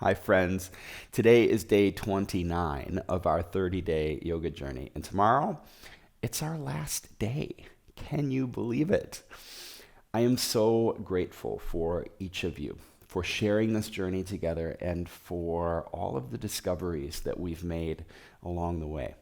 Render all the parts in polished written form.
Hi, friends. Today is day 29 of our 30-day yoga journey, and tomorrow it's our last day. Can you believe it? I am so grateful for each of you for sharing this journey together and for all of the discoveries that we've made along the way.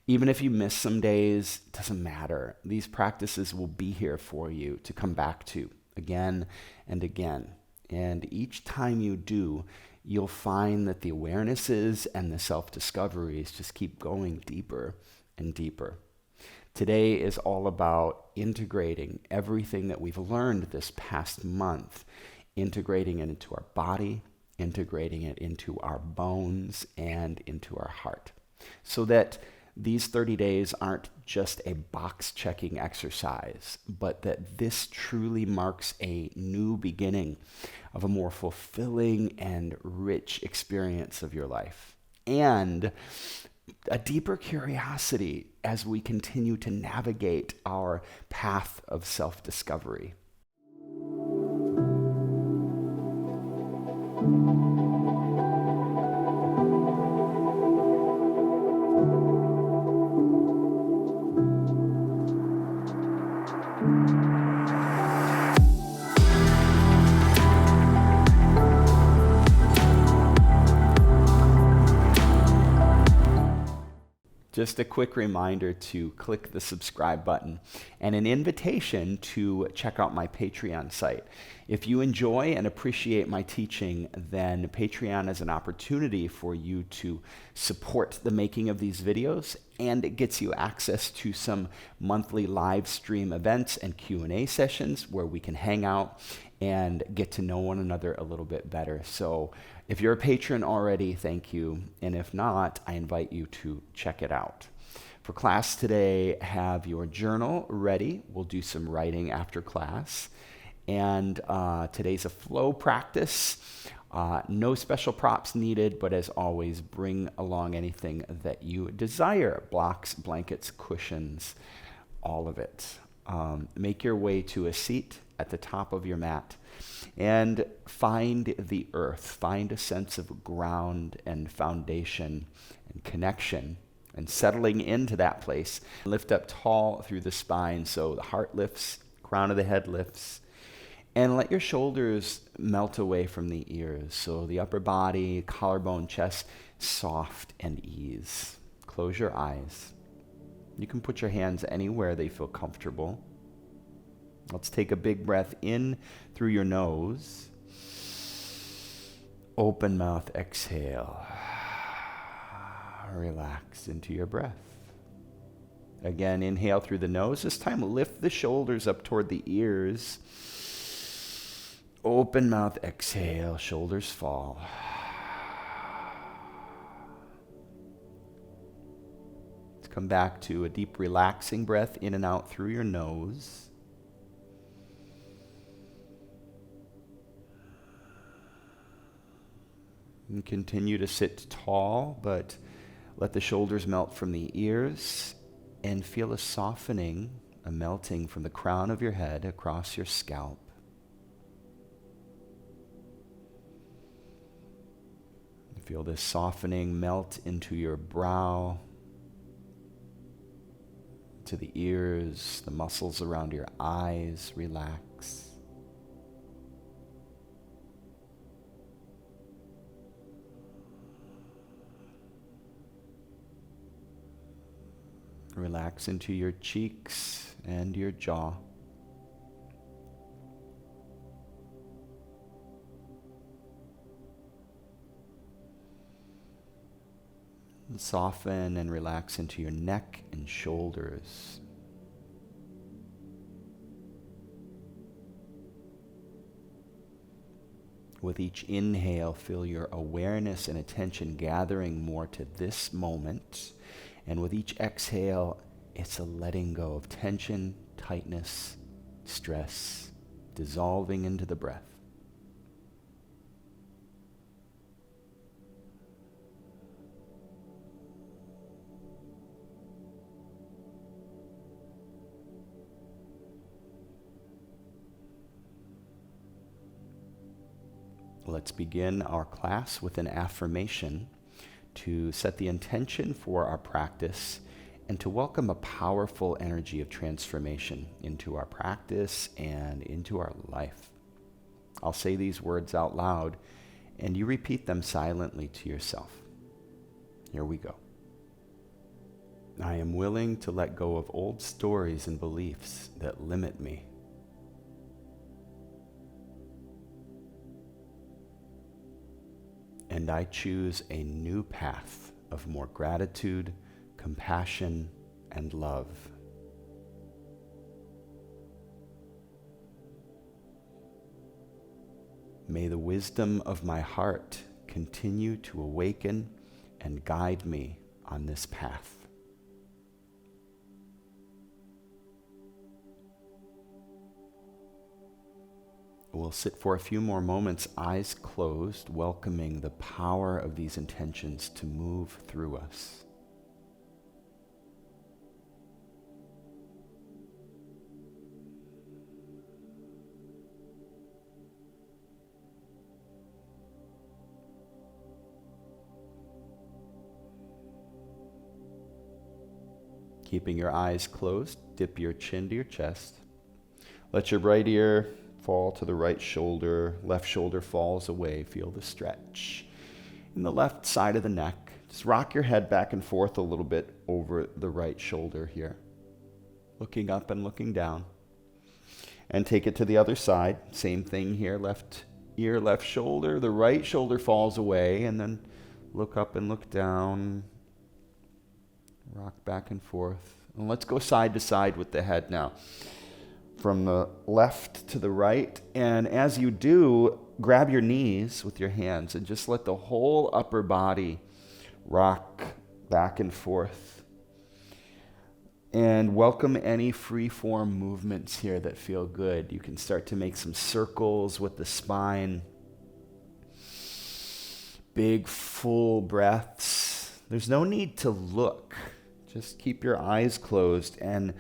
Even if you miss some days, it doesn't matter. These practices will be here for you to come back to again and again. And each time you do, you'll find that the awarenesses and the self-discoveries just keep going deeper and deeper. Today is all about integrating everything that we've learned this past month, integrating it into our body, integrating it into our bones, and into our heart, so that these 30 days aren't just a box-checking exercise, but that this truly marks a new beginning of a more fulfilling and rich experience of your life, and a deeper curiosity as we continue to navigate our path of self-discovery. Just a quick reminder to click the subscribe button and an invitation to check out my Patreon site. If you enjoy and appreciate my teaching, then Patreon is an opportunity for you to support the making of these videos, and it gets you access to some monthly live stream events and Q&A sessions where we can hang out and get to know one another a little bit better. So if you're a patron already, thank you. And if not, I invite you to check it out. For class today, have your journal ready. We'll do some writing after class. And today's a flow practice. No special props needed, but as always, bring along anything that you desire. Blocks, blankets, cushions, all of it. Make your way to a seat at the top of your mat and find the earth. Find a sense of ground and foundation and connection and settling into that place. Lift up tall through the spine so the heart lifts, crown of the head lifts, and let your shoulders melt away from the ears. So the upper body, collarbone, chest, soft and ease. Close your eyes. You can put your hands anywhere they feel comfortable. Let's take a big breath in through your nose. Open mouth, exhale. Relax into your breath. Again, inhale through the nose. This time, lift the shoulders up toward the ears. Open mouth, exhale. Shoulders fall. Let's come back to a deep, relaxing breath in and out through your nose. And continue to sit tall, but let the shoulders melt from the ears and feel a softening, a melting from the crown of your head across your scalp. Feel this softening melt into your brow, to the ears, the muscles around your eyes relax. Relax into your cheeks and your jaw. And soften and relax into your neck and shoulders. With each inhale, feel your awareness and attention gathering more to this moment. And with each exhale, it's a letting go of tension, tightness, stress, dissolving into the breath. let's begin our class with an affirmation to set the intention for our practice and to welcome a powerful energy of transformation into our practice and into our life. I'll say these words out loud, and you repeat them silently to yourself. Here we go. I am willing to let go of old stories and beliefs that limit me. And I choose a new path of more gratitude, compassion, and love. May the wisdom of my heart continue to awaken and guide me on this path. We'll sit for a few more moments, eyes closed, welcoming the power of these intentions to move through us. Keeping your eyes closed, dip your chin to your chest. Let your right ear fall to the right shoulder. Left shoulder falls away. Feel the stretch. In the left side of the neck, just rock your head back and forth a little bit over the right shoulder here. Looking up and looking down. And take it to the other side. Same thing here. Left ear, left shoulder. The right shoulder falls away. And then look up and look down. Rock back and forth. And let's go side to side with the head now. From the left to the right. And as you do, grab your knees with your hands and just let the whole upper body rock back and forth. And welcome any free-form movements here that feel good. You can start to make some circles with the spine. Big, full breaths. There's no need to look. Just keep your eyes closed and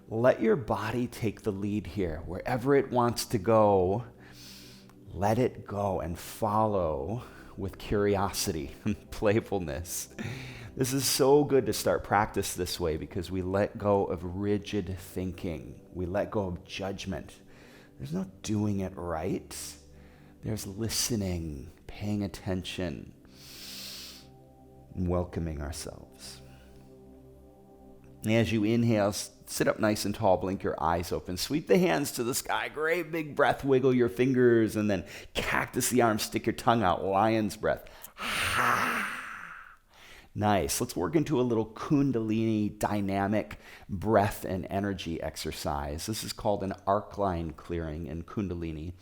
let your body take the lead here. Wherever it wants to go, let it go and follow with curiosity and playfulness. This is so good to start practice this way because we let go of rigid thinking. We let go of judgment. There's no doing it right. There's listening, paying attention, and welcoming ourselves. And as you inhale, sit up nice and tall, blink your eyes open, sweep the hands to the sky, great big breath, wiggle your fingers, and then cactus the arms, stick your tongue out, lion's breath. Nice. Let's work into a little Kundalini dynamic breath and energy exercise. This is called an arc line clearing in Kundalini.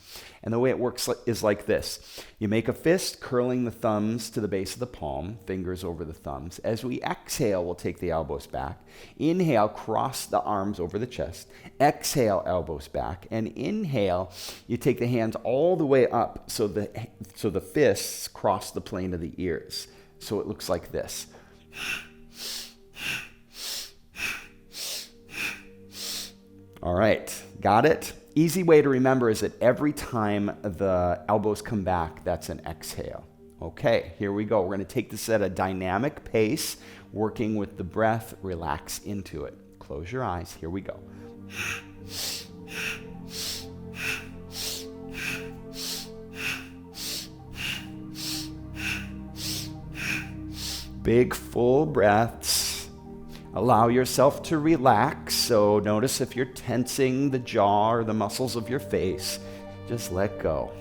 And the way it works is like this. You make a fist, curling the thumbs to the base of the palm, fingers over the thumbs. As we exhale, we'll take the elbows back. Inhale, cross the arms over the chest. Exhale, elbows back. And inhale, you take the hands all the way up so the fists cross the plane of the ears. So it looks like this. All right, got it? Easy way to remember is that every time the elbows come back, that's an exhale. Okay, here we go. We're going to take this at a dynamic pace, working with the breath. Relax into it. Close your eyes. Here we go. Big, full breaths. Allow yourself to relax. So notice if you're tensing the jaw or the muscles of your face, just let go.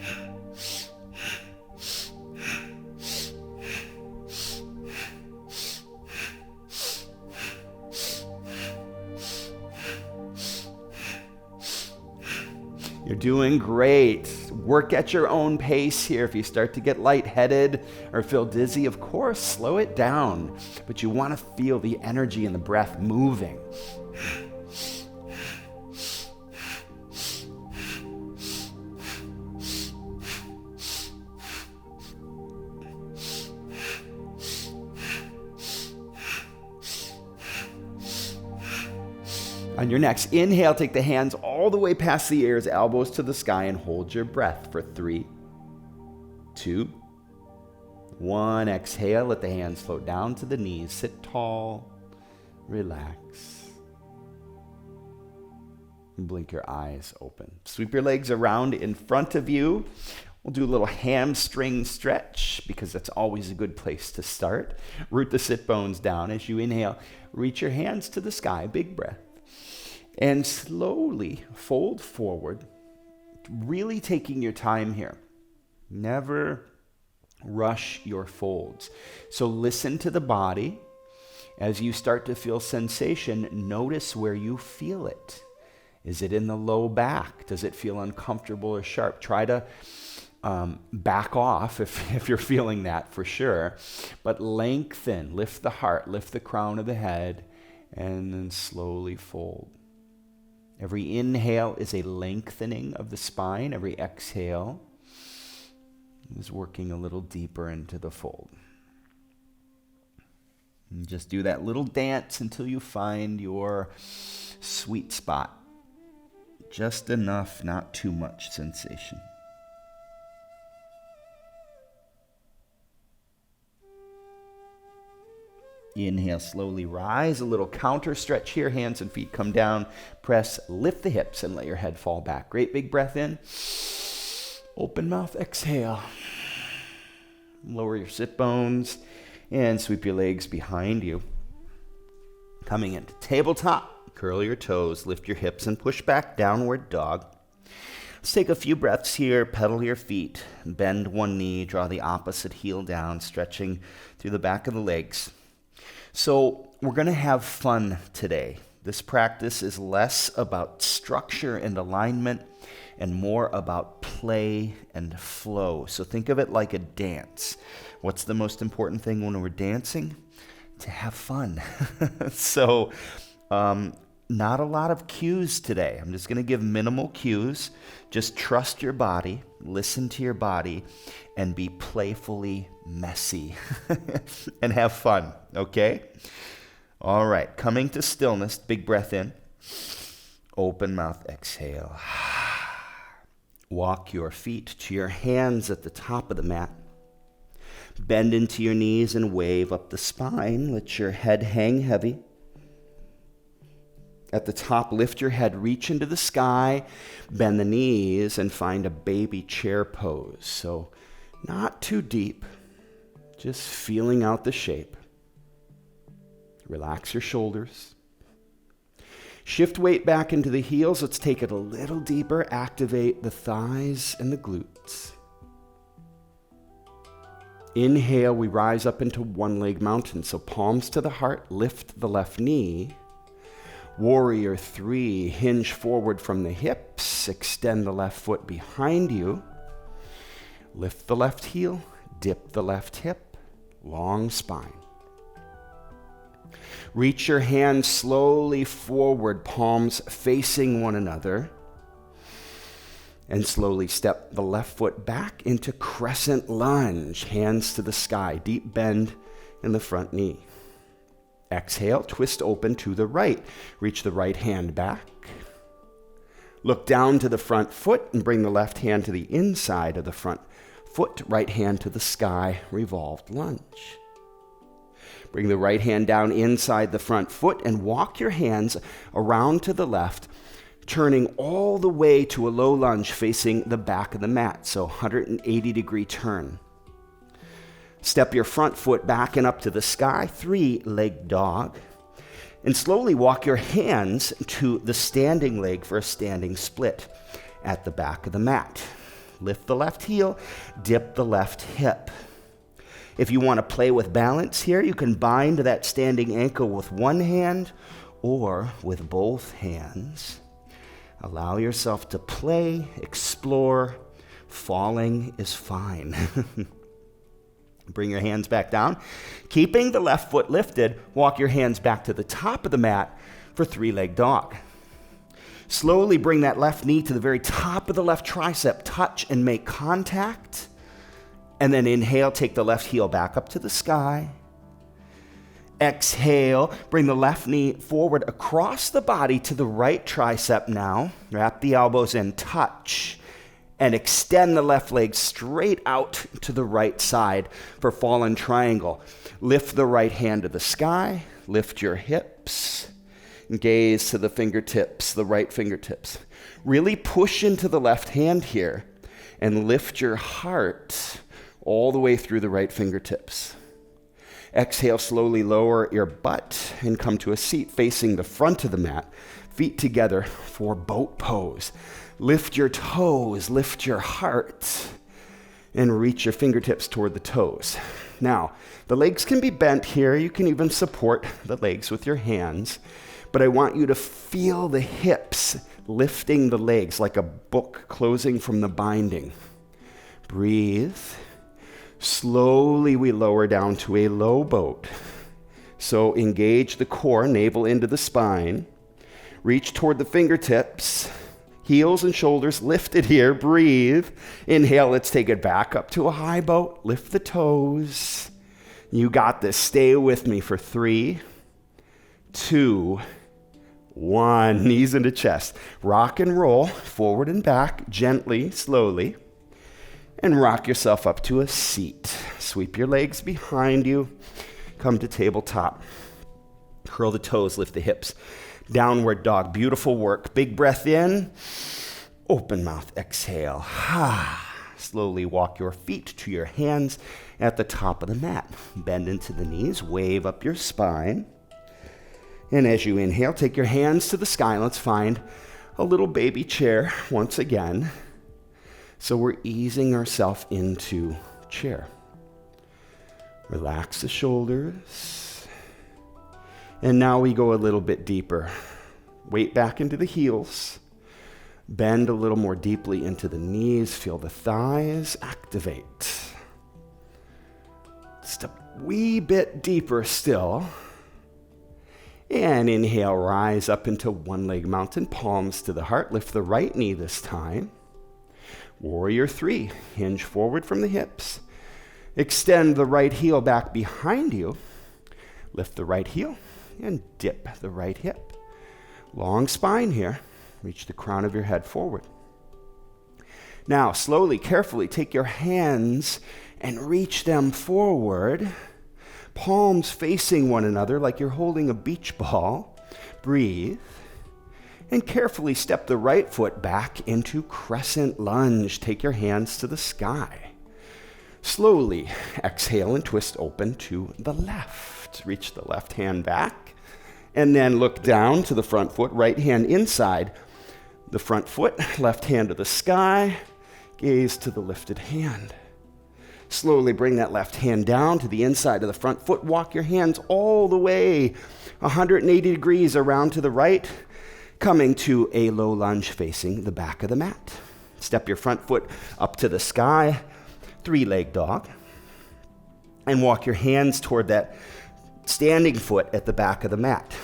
You're doing great. Work at your own pace here. If you start to get lightheaded or feel dizzy, of course, slow it down. But you want to feel the energy in the breath moving. On your next inhale, take the hands all the way past the ears, elbows to the sky, and hold your breath for 3, 2, 1. Exhale, let the hands float down to the knees. Sit tall, relax. And blink your eyes open. Sweep your legs around in front of you. We'll do a little hamstring stretch because that's always a good place to start. Root the sit bones down as you inhale. Reach your hands to the sky, big breath. And slowly fold forward, really taking your time here. Never rush your folds. So listen to the body. As you start to feel sensation, notice where you feel it. Is it in the low back? Does it feel uncomfortable or sharp? Try to back off if you're feeling that for sure. But lengthen, lift the heart, lift the crown of the head, and then slowly fold. Every inhale is a lengthening of the spine. Every exhale is working a little deeper into the fold. And just do that little dance until you find your sweet spot. Just enough, not too much sensation. Inhale, slowly rise. A little counter stretch here. Hands and feet come down. Press, lift the hips, and let your head fall back. Great big breath in. Open mouth, exhale. Lower your sit bones and sweep your legs behind you. Coming into tabletop, curl your toes, lift your hips, and push back, downward dog. Let's take a few breaths here. Pedal your feet. Bend one knee. Draw the opposite heel down, stretching through the back of the legs. So we're going to have fun today. This practice is less about structure and alignment and more about play and flow. So think of it like a dance. What's the most important thing when we're dancing? To have fun. So not a lot of cues today. I'm just going to give minimal cues. Just trust your body, listen to your body, and be playfully messy and have fun, okay? All right, coming to stillness, big breath in. Open mouth, exhale. Walk your feet to your hands at the top of the mat. Bend into your knees and wave up the spine. Let your head hang heavy. At the top, lift your head, reach into the sky, bend the knees, and find a baby chair pose. So not too deep, just feeling out the shape. Relax your shoulders. Shift weight back into the heels. Let's take it a little deeper. Activate the thighs and the glutes. Inhale, we rise up into one-leg mountain. So palms to the heart, lift the left knee. Warrior 3, hinge forward from the hips, extend the left foot behind you, lift the left heel, dip the left hip, long spine. Reach your hands slowly forward, palms facing one another, and slowly step the left foot back into crescent lunge, hands to the sky, deep bend in the front knee. Exhale, twist open to the right. Reach the right hand back. Look down to the front foot and bring the left hand to the inside of the front foot. Right hand to the sky, revolved lunge. Bring the right hand down inside the front foot and walk your hands around to the left, turning all the way to a low lunge facing the back of the mat. So 180-degree turn. Step your front foot back and up to the sky, 3-leg dog. And slowly walk your hands to the standing leg for a standing split at the back of the mat. Lift the left heel, dip the left hip. If you want to play with balance here, you can bind that standing ankle with one hand or with both hands. Allow yourself to play, explore. Falling is fine. Bring your hands back down. Keeping the left foot lifted, walk your hands back to the top of the mat for 3-leg dog. Slowly bring that left knee to the very top of the left tricep. Touch and make contact. And then inhale, take the left heel back up to the sky. Exhale, bring the left knee forward across the body to the right tricep now. Wrap the elbows in, touch. And extend the left leg straight out to the right side for fallen triangle. Lift the right hand to the sky. Lift your hips. Gaze to the fingertips, the right fingertips. Really push into the left hand here and lift your heart all the way through the right fingertips. Exhale, slowly lower your butt and come to a seat facing the front of the mat. Feet together for boat pose. Lift your toes, lift your heart, and reach your fingertips toward the toes. Now, the legs can be bent here. You can even support the legs with your hands. But I want you to feel the hips lifting the legs like a book closing from the binding. Breathe. Slowly we lower down to a low boat. So engage the core, navel into the spine. Reach toward the fingertips. Heels and shoulders lifted here. Breathe. Inhale, let's take it back up to a high boat. Lift the toes. You got this. Stay with me for 3, 2, 1. Knees into chest. Rock and roll forward and back gently, slowly. And rock yourself up to a seat. Sweep your legs behind you. Come to tabletop. Curl the toes, lift the hips. Downward dog, beautiful work. Big breath in, open mouth, exhale. Slowly walk your feet to your hands at the top of the mat. Bend into the knees, wave up your spine. And as you inhale, take your hands to the sky. Let's find a little baby chair once again. So we're easing ourselves into chair. Relax the shoulders. And now we go a little bit deeper. Weight back into the heels. Bend a little more deeply into the knees. Feel the thighs activate. Just a wee bit deeper still. And inhale, rise up into one-leg mountain, palms to the heart. Lift the right knee this time. Warrior 3, hinge forward from the hips. Extend the right heel back behind you. Lift the right heel and dip the right hip. Long spine here. Reach the crown of your head forward. Now, slowly, carefully, take your hands and reach them forward. Palms facing one another like you're holding a beach ball. Breathe. And carefully step the right foot back into crescent lunge. Take your hands to the sky. Slowly exhale and twist open to the left. Reach the left hand back. And then look down to the front foot, right hand inside the front foot, left hand to the sky. Gaze to the lifted hand. Slowly bring that left hand down to the inside of the front foot. Walk your hands all the way 180 degrees around to the right, coming to a low lunge facing the back of the mat. Step your front foot up to the sky, 3-leg dog, and walk your hands toward that standing foot at the back of the mat.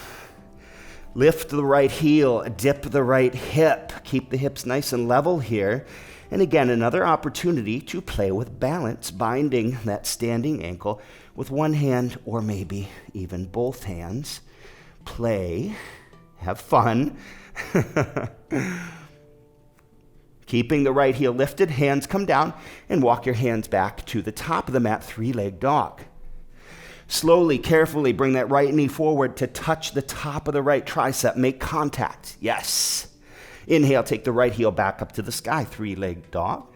Lift the right heel, dip the right hip. Keep the hips nice and level here. And again, another opportunity to play with balance, binding that standing ankle with one hand or maybe even both hands. Play, have fun. Keeping the right heel lifted, hands come down, and walk your hands back to the top of the mat, 3-leg dog. Slowly, carefully bring that right knee forward to touch the top of the right tricep. Make contact. Yes. Inhale, take the right heel back up to the sky, 3-leg dog.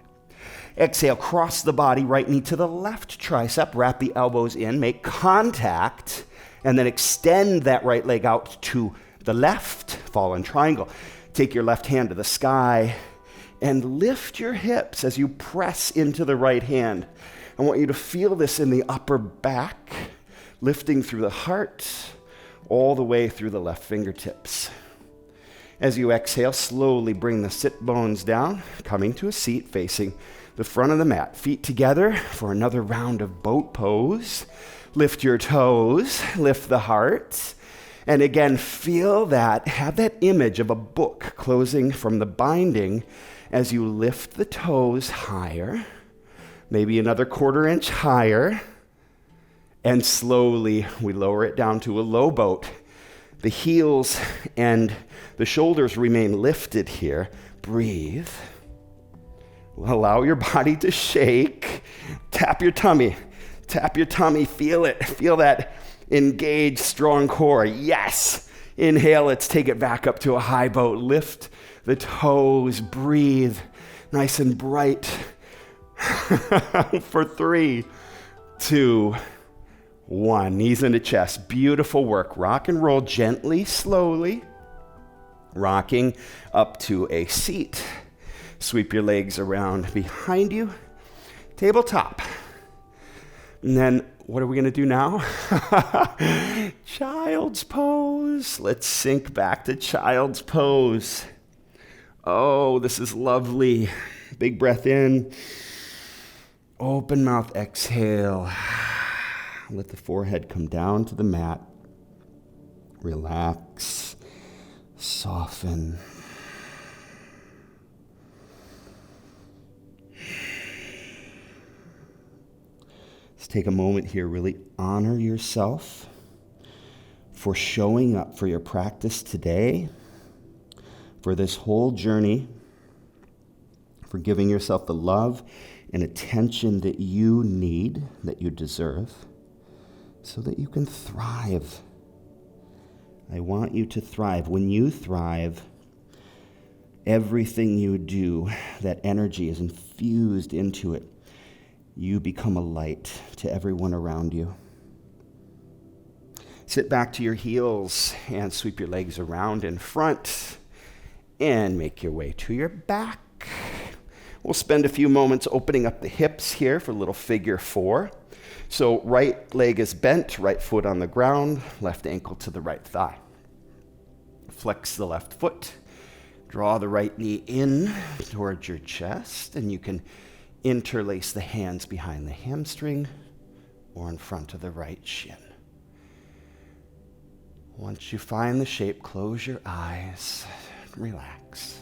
Exhale, cross the body, right knee to the left tricep. Wrap the elbows in, make contact, and then extend that right leg out to the left, fallen triangle. Take your left hand to the sky and lift your hips as you press into the right hand. I want you to feel this in the upper back, lifting through the heart, all the way through the left fingertips. As you exhale, slowly bring the sit bones down, coming to a seat facing the front of the mat. Feet together for another round of boat pose. Lift your toes, lift the heart. And again, feel that, have that image of a book closing from the binding as you lift the toes higher, maybe another 1/4 inch higher. And slowly, we lower it down to a low boat. The heels and the shoulders remain lifted here. Breathe. Allow your body to shake. Tap your tummy. Tap your tummy. Feel it. Feel that engaged, strong core. Yes. Inhale. Let's take it back up to a high boat. Lift the toes. Breathe. Nice and bright. For 3, 2, 1. Knees into chest. Beautiful work. Rock and roll gently, slowly. Rocking up to a seat. Sweep your legs around behind you. Tabletop. And then what are we going to do now? Child's pose. Let's sink back to child's pose. Oh, this is lovely. Big breath in. Open mouth, exhale. Let the forehead come down to the mat. Relax. Soften. Let's take a moment here. Really honor yourself for showing up for your practice today, for this whole journey, for giving yourself the love and attention that you need, that you deserve, so that you can thrive. I want you to thrive. When you thrive, everything you do, that energy is infused into it. You become a light to everyone around you. Sit back to your heels and sweep your legs around in front and make your way to your back. We'll spend a few moments opening up the hips here for a little figure 4. So right leg is bent, right foot on the ground, left ankle to the right thigh. Flex the left foot. Draw the right knee in towards your chest, and you can interlace the hands behind the hamstring or in front of the right shin. Once you find the shape, close your eyes, relax.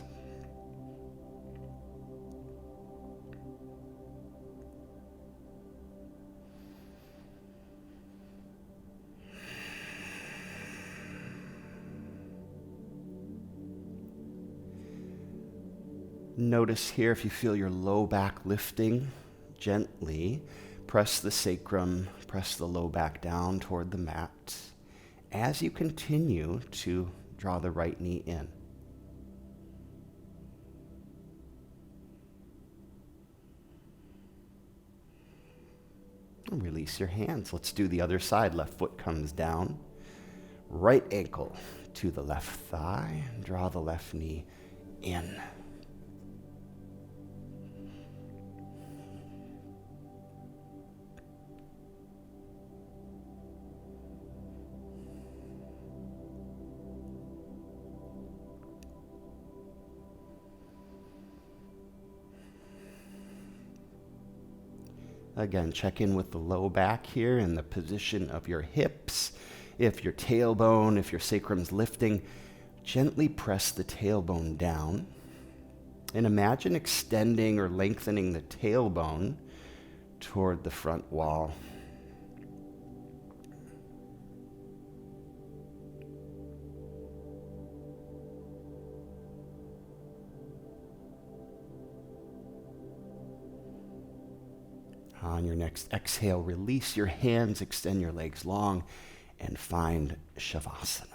Notice here if you feel your low back lifting, gently press the sacrum, press the low back down toward the mat as you continue to draw the right knee in. And release your hands. Let's do the other side. Left foot comes down, right ankle to the left thigh, draw the left knee in. Again, check in with the low back here and the position of your hips. If your tailbone, if your sacrum's lifting, gently press the tailbone down. And imagine extending or lengthening the tailbone toward the front wall. On your next exhale, release your hands, extend your legs long, and find Savasana.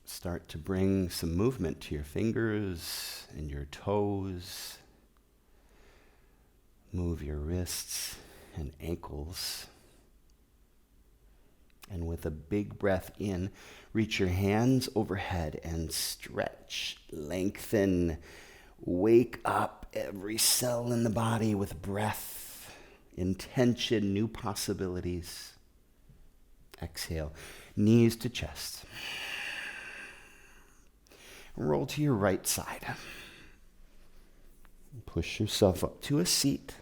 start to bring some movement to your fingers and your toes. Move your wrists and ankles. And with a big breath in, reach your hands overhead and stretch, lengthen, wake up every cell in the body with breath, intention, new possibilities. Exhale, knees to chest. Roll to your right side. Push yourself up to a seat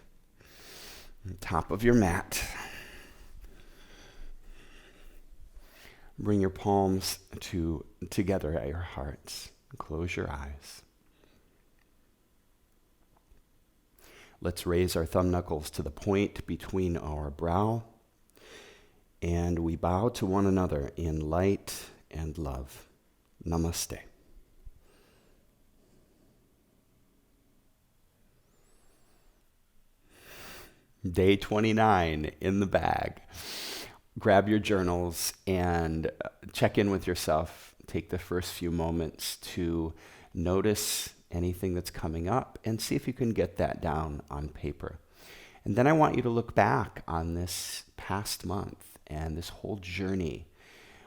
on top of your mat. Bring your palms together at your hearts. Close your eyes. Let's raise our thumb knuckles to the point between our brow, and we bow to one another in light and love. Namaste. Day 29 in the bag. Grab your journals and check in with yourself. Take the first few moments to notice anything that's coming up and see if you can get that down on paper. And then I want you to look back on this past month and this whole journey.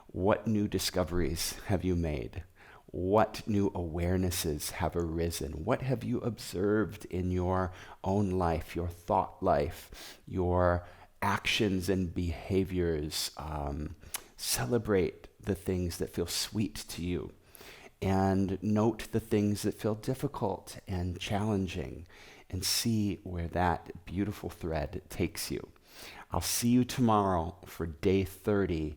What new discoveries have you made? What new awarenesses have arisen? What have you observed in your own life, your thought life, your actions and behaviors? Celebrate the things that feel sweet to you and note the things that feel difficult and challenging and see where that beautiful thread takes you. I'll see you tomorrow for day 30,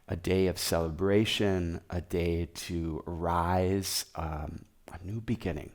a day of celebration, a day to rise, a new beginning.